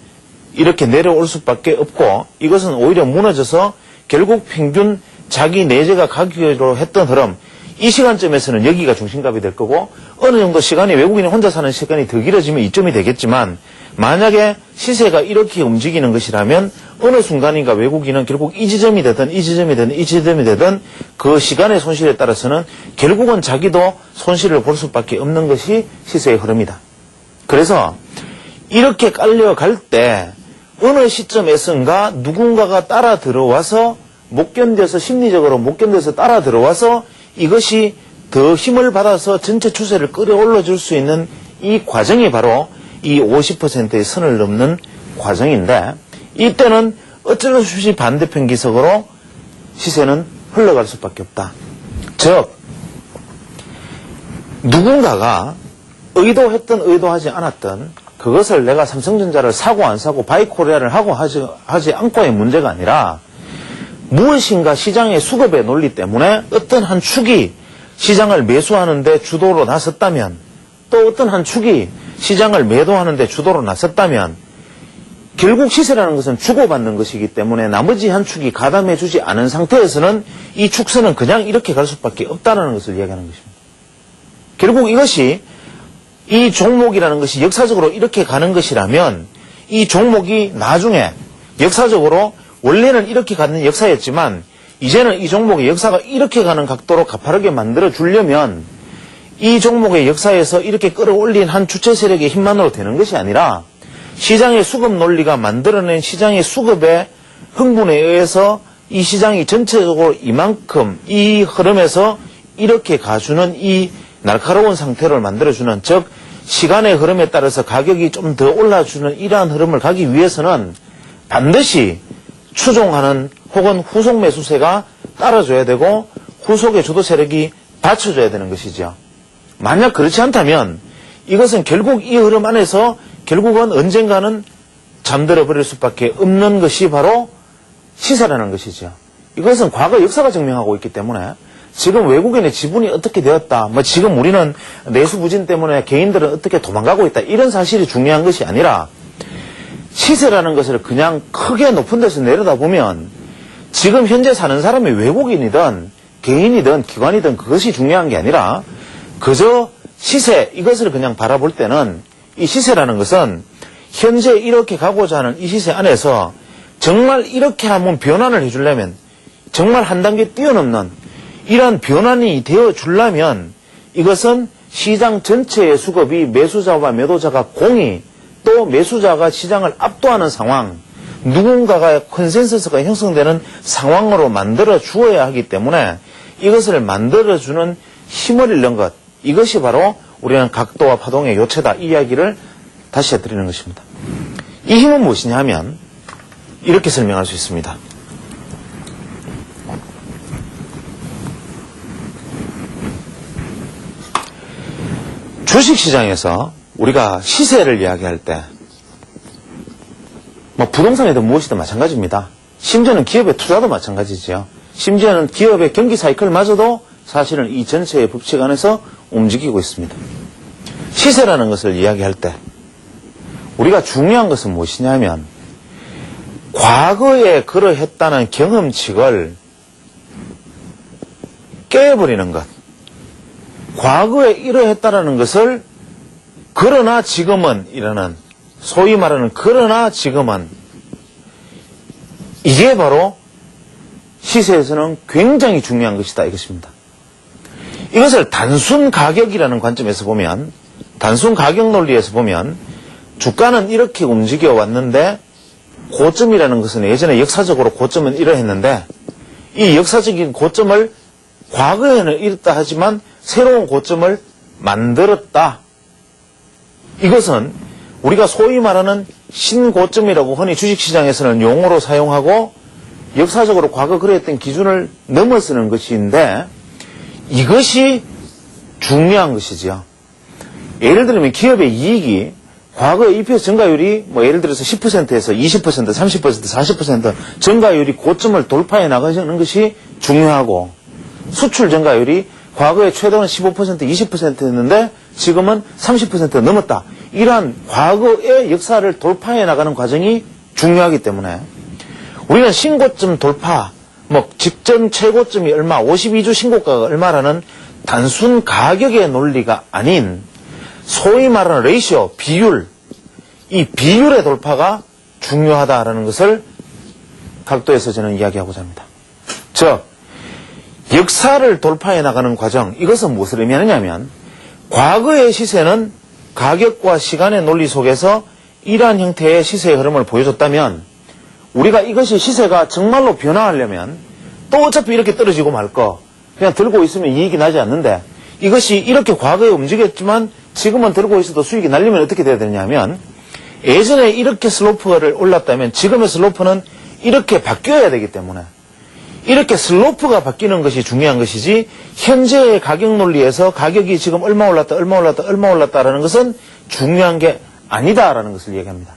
이렇게 내려올 수밖에 없고, 이것은 오히려 무너져서 결국 평균 자기 내재가 가기로 했던 흐름, 이 시간점에서는 여기가 중심값이 될 거고, 어느 정도 시간이 외국인이 혼자 사는 시간이 더 길어지면 이점이 되겠지만, 만약에 시세가 이렇게 움직이는 것이라면 어느 순간인가 외국인은 결국 이 지점이 되든 이 지점이 되든 이 지점이 되든 그 시간의 손실에 따라서는 결국은 자기도 손실을 볼 수밖에 없는 것이 시세의 흐름이다. 그래서 이렇게 깔려갈 때 어느 시점에선가 누군가가 따라 들어와서 못 견뎌서, 심리적으로 못 견뎌서 따라 들어와서 이것이 더 힘을 받아서 전체 추세를 끌어올려 줄 수 있는 이 과정이 바로 이 50%의 선을 넘는 과정인데, 이때는 어쩔 수 없이 반대편 기석으로 시세는 흘러갈 수밖에 없다. 즉, 누군가가 의도했든 의도하지 않았든 그것을 내가 삼성전자를 사고 안 사고 바이코리아를 하고 하지 않고의 문제가 아니라, 무엇인가 시장의 수급의 논리 때문에 어떤 한 축이 시장을 매수하는데 주도로 나섰다면, 또 어떤 한 축이 시장을 매도하는데 주도로 나섰다면, 결국 시세라는 것은 주고받는 것이기 때문에 나머지 한 축이 가담해 주지 않은 상태에서는 이 축선은 그냥 이렇게 갈 수밖에 없다는 것을 이야기하는 것입니다. 결국 이것이, 이 종목이라는 것이 역사적으로 이렇게 가는 것이라면 이 종목이 나중에 역사적으로 원래는 이렇게 가는 역사였지만 이제는 이 종목의 역사가 이렇게 가는 각도로 가파르게 만들어 주려면 이 종목의 역사에서 이렇게 끌어올린 한 주체 세력의 힘만으로 되는 것이 아니라, 시장의 수급 논리가 만들어낸 시장의 수급의 흥분에 의해서 이 시장이 전체적으로 이만큼 이 흐름에서 이렇게 가주는 이 날카로운 상태를 만들어주는, 즉 시간의 흐름에 따라서 가격이 좀 더 올라주는 이러한 흐름을 가기 위해서는 반드시 추종하는 혹은 후속 매수세가 따라줘야 되고 후속의 주도 세력이 받쳐줘야 되는 것이죠. 만약 그렇지 않다면 이것은 결국 이 흐름 안에서 결국은 언젠가는 잠들어 버릴 수밖에 없는 것이 바로 시세라는 것이죠. 이것은 과거 역사가 증명하고 있기 때문에, 지금 외국인의 지분이 어떻게 되었다, 지금 우리는 내수 부진 때문에 개인들은 어떻게 도망가고 있다, 이런 사실이 중요한 것이 아니라, 시세라는 것을 그냥 크게 높은 데서 내려다보면 지금 현재 사는 사람이 외국인이든 개인이든 기관이든 그것이 중요한 게 아니라, 그저 시세, 이것을 그냥 바라볼 때는 이 시세라는 것은 현재 이렇게 가고자 하는 이 시세 안에서 정말 이렇게 한번 변환을 해주려면, 정말 한 단계 뛰어넘는 이러한 변환이 되어 주려면, 이것은 시장 전체의 수급이 매수자와 매도자가 공히, 또 매수자가 시장을 압도하는 상황, 누군가가 컨센서스가 형성되는 상황으로 만들어 주어야 하기 때문에 이것을 만들어주는 힘을 잃는 것, 이것이 바로 우리는 각도와 파동의 요체다, 이 이야기를 다시 해드리는 것입니다. 이 힘은 무엇이냐 하면 이렇게 설명할 수 있습니다. 주식시장에서 우리가 시세를 이야기할 때 부동산이든 무엇이든 마찬가지입니다. 심지어는 기업의 투자도 마찬가지죠. 심지어는 기업의 경기 사이클마저도 사실은 이 전체의 법칙 안에서 움직이고 있습니다. 시세라는 것을 이야기할 때 우리가 중요한 것은 무엇이냐 하면, 과거에 그러했다는 경험칙을 깨버리는 것, 과거에 이러했다라는 것을 그러나 지금은 이라는, 소위 말하는 그러나 지금은, 이게 바로 시세에서는 굉장히 중요한 것이다, 이것입니다. 이것을 단순 가격이라는 관점에서 보면, 단순 가격 논리에서 보면 주가는 이렇게 움직여 왔는데 고점이라는 것은 예전에 역사적으로 고점은 이러했는데 이 역사적인 고점을 과거에는 이랬다 하지만 새로운 고점을 만들었다. 이것은 우리가 소위 말하는 신고점이라고 흔히 주식시장에서는 용어로 사용하고 역사적으로 과거 그랬던 기준을 넘어서는 것인데 이것이 중요한 것이지요. 예를 들면 기업의 이익이 과거의 EPS 증가율이 예를 들어서 10%에서 20%, 30%, 40% 증가율이 고점을 돌파해 나가는 것이 중요하고 수출 증가율이 과거에 최대는 15%, 20%였는데 지금은 30% 넘었다. 이러한 과거의 역사를 돌파해 나가는 과정이 중요하기 때문에 우리는 신고점 돌파, 직전 최고점이 얼마, 52주 신고가가 얼마라는 단순 가격의 논리가 아닌 소위 말하는 레이시오, 비율, 이 비율의 돌파가 중요하다라는 것을 각도에서 저는 이야기하고자 합니다. 즉, 역사를 돌파해 나가는 과정, 이것은 무엇을 의미하느냐면 과거의 시세는 가격과 시간의 논리 속에서 이러한 형태의 시세의 흐름을 보여줬다면 우리가 이것이 시세가 정말로 변화하려면 또 어차피 이렇게 떨어지고 말 거 그냥 들고 있으면 이익이 나지 않는데 이것이 이렇게 과거에 움직였지만 지금은 들고 있어도 수익이 날리면 어떻게 돼야 되냐면 예전에 이렇게 슬로프를 올랐다면 지금의 슬로프는 이렇게 바뀌어야 되기 때문에 이렇게 슬로프가 바뀌는 것이 중요한 것이지 현재의 가격 논리에서 가격이 지금 얼마 올랐다라는 것은 중요한 게 아니다라는 것을 얘기합니다.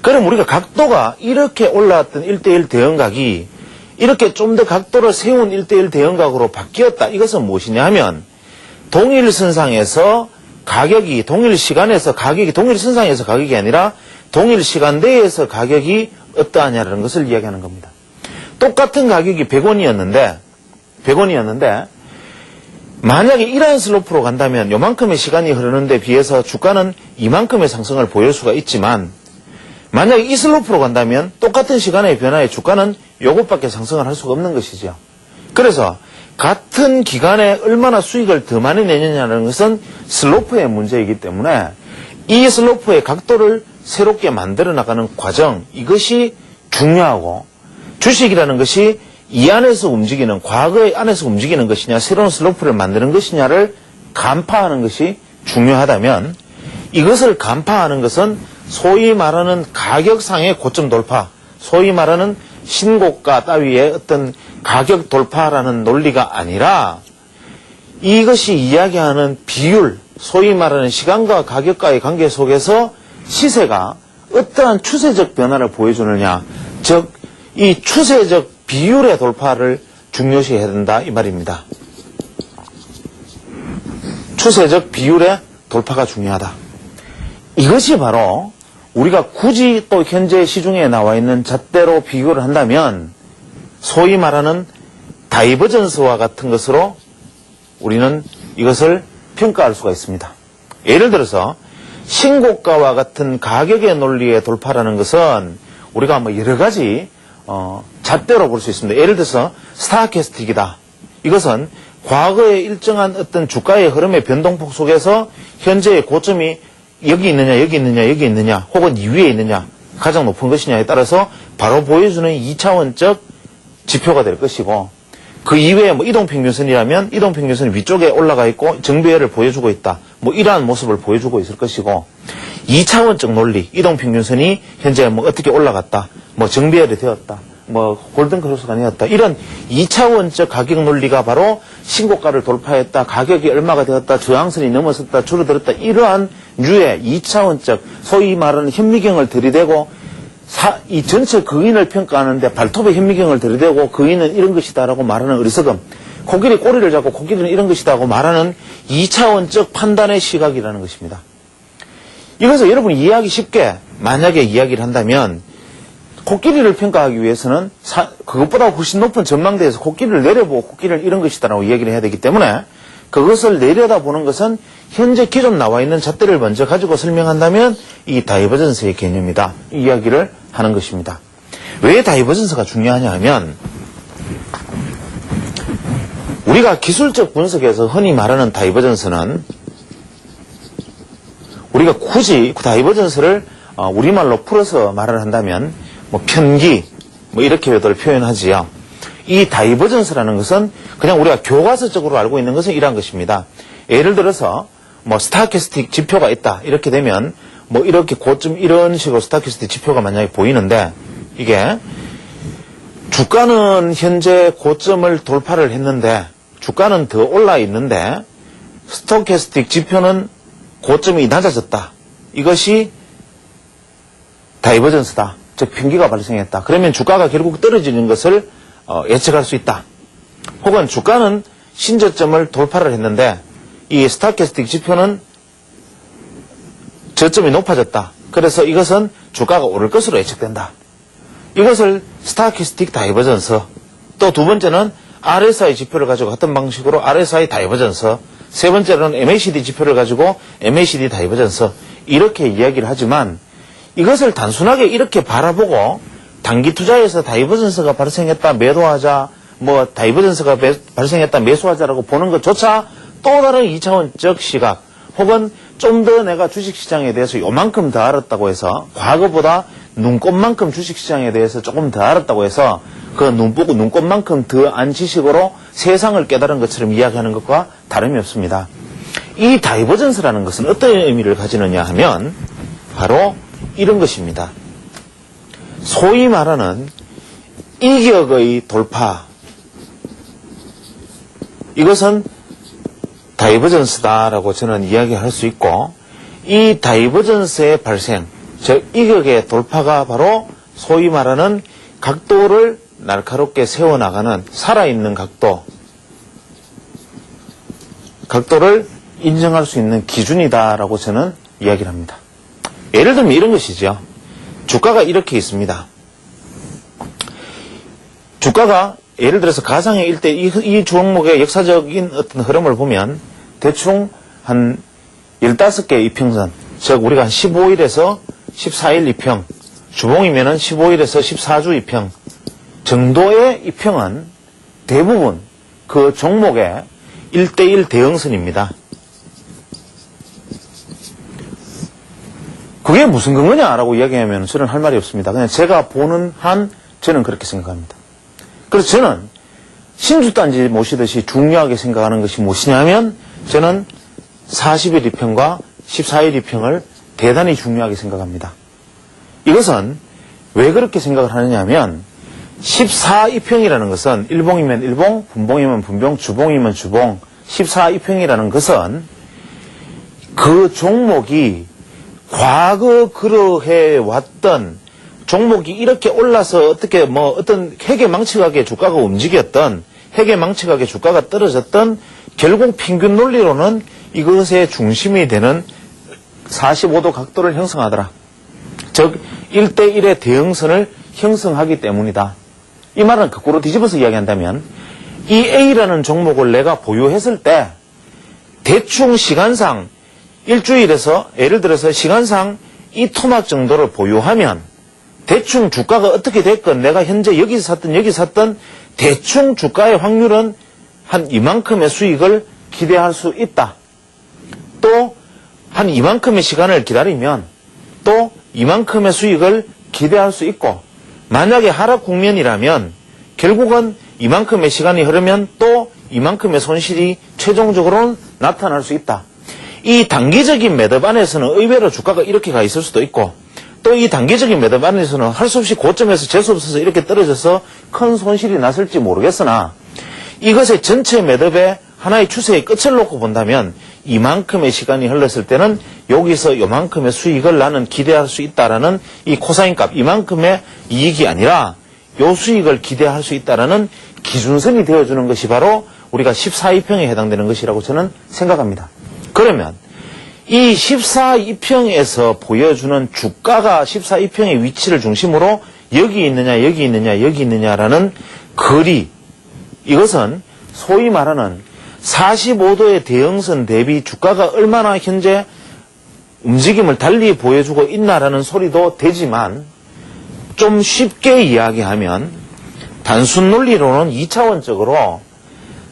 그럼 우리가 각도가 이렇게 올라왔던 1대1 대응각이 이렇게 좀 더 각도를 세운 1대1 대응각으로 바뀌었다. 이것은 무엇이냐 하면 동일 선상에서 가격이 동일 시간에서 가격이 동일 선상에서 가격이 아니라 동일 시간대에서 가격이 어떠하냐라는 것을 이야기하는 겁니다. 똑같은 가격이 100원이었는데 만약에 이러한 슬로프로 간다면 요만큼의 시간이 흐르는데 비해서 주가는 이만큼의 상승을 보일 수가 있지만 만약에 이 슬로프로 간다면 똑같은 시간의 변화에 주가는 요것밖에 상승을 할 수가 없는 것이죠. 그래서 같은 기간에 얼마나 수익을 더 많이 내느냐는 것은 슬로프의 문제이기 때문에 이 슬로프의 각도를 새롭게 만들어 나가는 과정, 이것이 중요하고 주식이라는 것이 이 안에서 움직이는, 과거의 안에서 움직이는 것이냐 새로운 슬로프를 만드는 것이냐를 간파하는 것이 중요하다면 이것을 간파하는 것은 소위 말하는 가격상의 고점 돌파, 소위 말하는 신고가 따위의 어떤 가격 돌파라는 논리가 아니라 이것이 이야기하는 비율, 소위 말하는 시간과 가격과의 관계 속에서 시세가 어떠한 추세적 변화를 보여주느냐, 즉 이 추세적 비율의 돌파를 중요시해야 된다 이 말입니다. 추세적 비율의 돌파가 중요하다. 이것이 바로 우리가 굳이 또 현재 시중에 나와 있는 잣대로 비교를 한다면 소위 말하는 다이버전스와 같은 것으로 우리는 이것을 평가할 수가 있습니다. 예를 들어서 신고가와 같은 가격의 논리의 돌파라는 것은 우리가 여러 가지 잣대로 볼 수 있습니다. 예를 들어서 스타캐스틱이다. 이것은 과거의 일정한 어떤 주가의 흐름의 변동폭 속에서 현재의 고점이 여기 있느냐, 혹은 이 위에 있느냐, 가장 높은 것이냐에 따라서 바로 보여주는 2차원적 지표가 될 것이고, 그 이외에 이동평균선이라면 이동평균선이 위쪽에 올라가 있고 정배열을 보여주고 있다. 이러한 모습을 보여주고 있을 것이고, 2차원적 논리, 이동평균선이 현재 어떻게 올라갔다, 정배열이 되었다, 골든크로스가 되었다. 이런 2차원적 가격 논리가 바로 신고가를 돌파했다, 가격이 얼마가 되었다, 저항선이 넘어섰다, 줄어들었다. 이러한 류의 2차원적 소위 말하는 현미경을 들이대고 이 전체 거인을 평가하는데 발톱의 현미경을 들이대고 거인은 이런 것이다라고 말하는 어리석음, 코끼리 꼬리를 잡고 코끼리는 이런 것이다라고 말하는 2차원적 판단의 시각이라는 것입니다. 이것을 여러분이 이해하기 쉽게 만약에 이야기를 한다면 코끼리를 평가하기 위해서는 그것보다 훨씬 높은 전망대에서 코끼리를 내려보고 코끼리는 이런 것이다라고 이야기를 해야 되기 때문에 그것을 내려다보는 것은 현재 기존 나와 있는 잣대를 먼저 가지고 설명한다면 이 다이버전스의 개념이다. 이 이야기를 하는 것입니다. 왜 다이버전스가 중요하냐 하면 우리가 기술적 분석에서 흔히 말하는 다이버전스는 우리가 굳이 다이버전스를 우리말로 풀어서 말을 한다면 뭐 편기, 뭐 이렇게들 표현하지요. 이 다이버전스라는 것은 그냥 우리가 교과서적으로 알고 있는 것은 이러한 것입니다. 예를 들어서 뭐 스타캐스틱 지표가 있다 이렇게 되면 뭐 이렇게 고점 이런 식으로 스타캐스틱 지표가 만약에 보이는데 이게 주가는 현재 고점을 돌파를 했는데 주가는 더 올라 있는데 스토캐스틱 지표는 고점이 낮아졌다. 이것이 다이버전스다. 즉 편기가 발생했다. 그러면 주가가 결국 떨어지는 것을 예측할 수 있다. 혹은 주가는 신저점을 돌파를 했는데 이 스토캐스틱 지표는 저점이 높아졌다. 그래서 이것은 주가가 오를 것으로 예측된다. 이것을 스토캐스틱 다이버전스. 또 두 번째는 RSI 지표를 가지고 같은 방식으로 RSI 다이버전스. 세 번째로는 MACD 지표를 가지고 MACD 다이버전스. 이렇게 이야기를 하지만 이것을 단순하게 이렇게 바라보고 단기 투자에서 다이버전스가 발생했다 매도하자, 뭐 다이버전스가 발생했다 매수하자라고 보는 것조차 또 다른 2차원적 시각, 혹은 좀 더 내가 주식시장에 대해서 요만큼 더 알았다고 해서 과거보다 눈꽃만큼 주식시장에 대해서 조금 더 알았다고 해서 그 눈보고 눈꽃만큼 더 안 지식으로 세상을 깨달은 것처럼 이야기하는 것과 다름이 없습니다. 이 다이버전스라는 것은 어떤 의미를 가지느냐 하면 바로 이런 것입니다. 소위 말하는 이격의 돌파, 이것은 다이버전스다라고 저는 이야기할 수 있고, 이 다이버전스의 발생, 즉 이격의 돌파가 바로 소위 말하는 각도를 날카롭게 세워나가는 살아있는 각도를 인정할 수 있는 기준이다라고 저는 이야기를 합니다. 예를 들면 이런 것이죠. 주가가 이렇게 있습니다. 주가가 예를 들어서 가상의 일대 이 종목의 역사적인 어떤 흐름을 보면 대충 한 15개의 이평선, 즉 우리가 한 15일에서 14일 이평, 주봉이면은 15일에서 14주 이평 정도의 이평은 대부분 그 종목의 1대1 대응선입니다. 그게 무슨 근거냐라고 이야기하면 저는 할 말이 없습니다. 그냥 제가 보는 한 저는 그렇게 생각합니다. 그래서 저는 신주단지 모시듯이 중요하게 생각하는 것이 무엇이냐면 저는 40일 이평과 14일 이평을 대단히 중요하게 생각합니다. 이것은 왜 그렇게 생각을 하느냐 하면 14이평이라는 것은 일봉이면 일봉, 분봉이면 분봉, 주봉이면 주봉, 14이평이라는 것은 그 종목이 과거 그러해 왔던 종목이 이렇게 올라서 어떻게 뭐 어떤 해괴망측하게 주가가 움직였던, 해괴망측하게 주가가 떨어졌던, 결국 평균 논리로는 이것의 중심이 되는 45도 각도를 형성하더라. 즉 1대1의 대응선을 형성하기 때문이다. 이 말은 거꾸로 뒤집어서 이야기한다면 이 A라는 종목을 내가 보유했을 때 대충 시간상 일주일에서 예를 들어서 시간상 이 토막 정도를 보유하면 대충 주가가 어떻게 됐건 내가 현재 여기서 샀던 대충 주가의 확률은 한 이만큼의 수익을 기대할 수 있다. 또 한 이만큼의 시간을 기다리면 또 이만큼의 수익을 기대할 수 있고, 만약에 하락 국면이라면 결국은 이만큼의 시간이 흐르면 또 이만큼의 손실이 최종적으로는 나타날 수 있다. 이 단기적인 매듭 안에서는 의외로 주가가 이렇게 가 있을 수도 있고, 또 이 단기적인 매듭 안에서는 할 수 없이 고점에서 재수 없어서 이렇게 떨어져서 큰 손실이 났을지 모르겠으나, 이것의 전체 매듭의 하나의 추세의 끝을 놓고 본다면 이만큼의 시간이 흘렀을 때는 여기서 이만큼의 수익을 나는 기대할 수 있다라는 이 코사인 값, 이만큼의 이익이 아니라 요 수익을 기대할 수 있다라는 기준선이 되어주는 것이 바로 우리가 14이평에 해당되는 것이라고 저는 생각합니다. 그러면 이 14이평에서 보여주는 주가가 14이평의 위치를 중심으로 여기 있느냐라는 거리, 이것은 소위 말하는 45도의 대형선 대비 주가가 얼마나 현재 움직임을 달리 보여주고 있나라는 소리도 되지만, 좀 쉽게 이야기하면 단순 논리로는 2차원적으로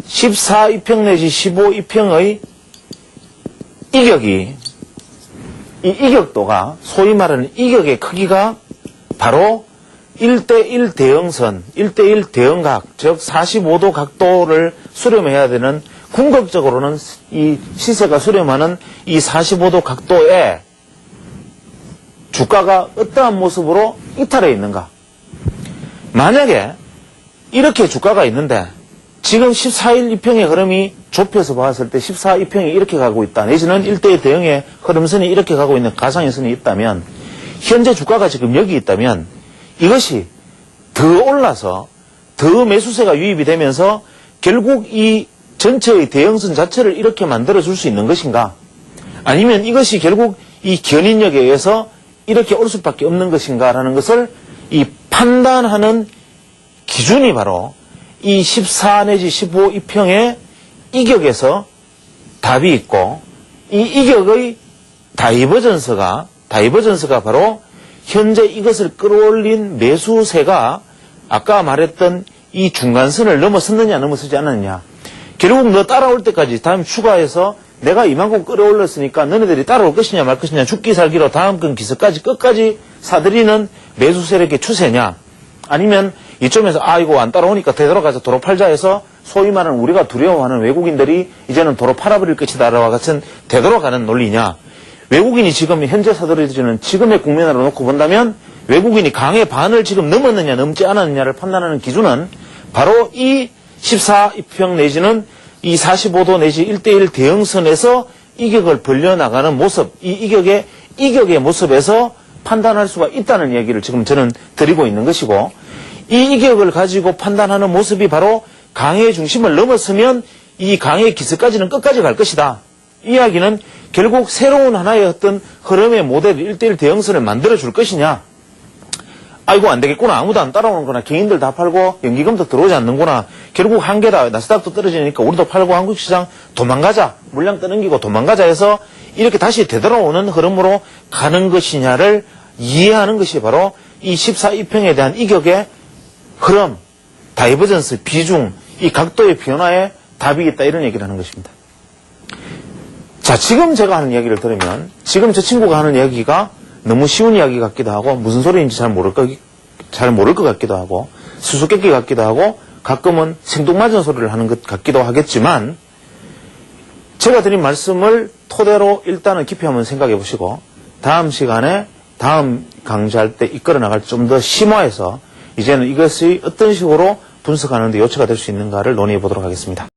14이평 내지 15이평의 이격이, 이 이격도가, 소위 말하는 이격의 크기가 바로 1대1 대응선, 1대1 대응각, 즉 45도 각도를 수렴해야 되는, 궁극적으로는 이 시세가 수렴하는 이 45도 각도에 주가가 어떠한 모습으로 이탈해 있는가. 만약에 이렇게 주가가 있는데 지금 14일 이평의 흐름이 좁혀서 봤을 때 14 이평이 이렇게 가고 있다. 내지는 1대1 대응의 흐름선이 이렇게 가고 있는 가상의 선이 있다면, 현재 주가가 지금 여기 있다면 이것이 더 올라서 더 매수세가 유입이 되면서 결국 이 전체의 대형선 자체를 이렇게 만들어줄 수 있는 것인가? 아니면 이것이 결국 이 견인력에 의해서 이렇게 올 수밖에 없는 것인가라는 것을 이 판단하는 기준이 바로 이 14 내지 15 이평의 이격에서 답이 있고, 이 이격의 다이버전스가 바로 현재 이것을 끌어올린 매수세가 아까 말했던 이 중간선을 넘어섰느냐 넘어서지 않았느냐. 결국 너 따라올 때까지 다음 추가해서 내가 이만큼 끌어올렸으니까 너네들이 따라올 것이냐 말 것이냐, 죽기 살기로 다음 건 기서까지 끝까지 사들이는 매수 세력의 추세냐, 아니면 이쯤에서 이거 안 따라오니까 되돌아가서 도로 팔자 해서 소위 말하는 우리가 두려워하는 외국인들이 이제는 도로 팔아버릴 것이다라와 같은 되돌아가는 논리냐. 외국인이 지금 현재 사들여지는 지금의 국면으로 놓고 본다면 외국인이 강의 반을 지금 넘었느냐 넘지 않았느냐를 판단하는 기준은 바로 이 14 이평 내지는 이 45도 내지 1대1 대응선에서 이격을 벌려나가는 모습, 이 이격의 모습에서 판단할 수가 있다는 이야기를 지금 저는 드리고 있는 것이고, 이 이격을 가지고 판단하는 모습이 바로 강의 중심을 넘었으면 이 강의 기서까지는 끝까지 갈 것이다. 이 이야기는 결국 새로운 하나의 어떤 흐름의 모델 1대1 대응선을 만들어줄 것이냐. 아이고 안 되겠구나, 아무도 안 따라오는구나, 개인들 다 팔고 연기금도 들어오지 않는구나, 결국 한계다, 나스닥도 떨어지니까 우리도 팔고 한국시장 도망가자, 물량 떠넘기고 도망가자 해서 이렇게 다시 되돌아오는 흐름으로 가는 것이냐를 이해하는 것이 바로 이 14 이평에 대한 이격의 흐름, 다이버전스, 비중, 이 각도의 변화에 답이 있다, 이런 얘기를 하는 것입니다. 자, 지금 제가 하는 이야기를 들으면 지금 저 친구가 하는 이야기가 너무 쉬운 이야기 같기도 하고 무슨 소리인지 잘 모를 것 같기도 하고 수수께끼 같기도 하고 가끔은 생뚱맞은 소리를 하는 것 같기도 하겠지만, 제가 드린 말씀을 토대로 일단은 깊이 한번 생각해 보시고 다음 시간에 다음 강좌할 때 이끌어 나갈 때 좀 더 심화해서 이제는 이것이 어떤 식으로 분석하는 데 요체가 될 수 있는가를 논의해 보도록 하겠습니다.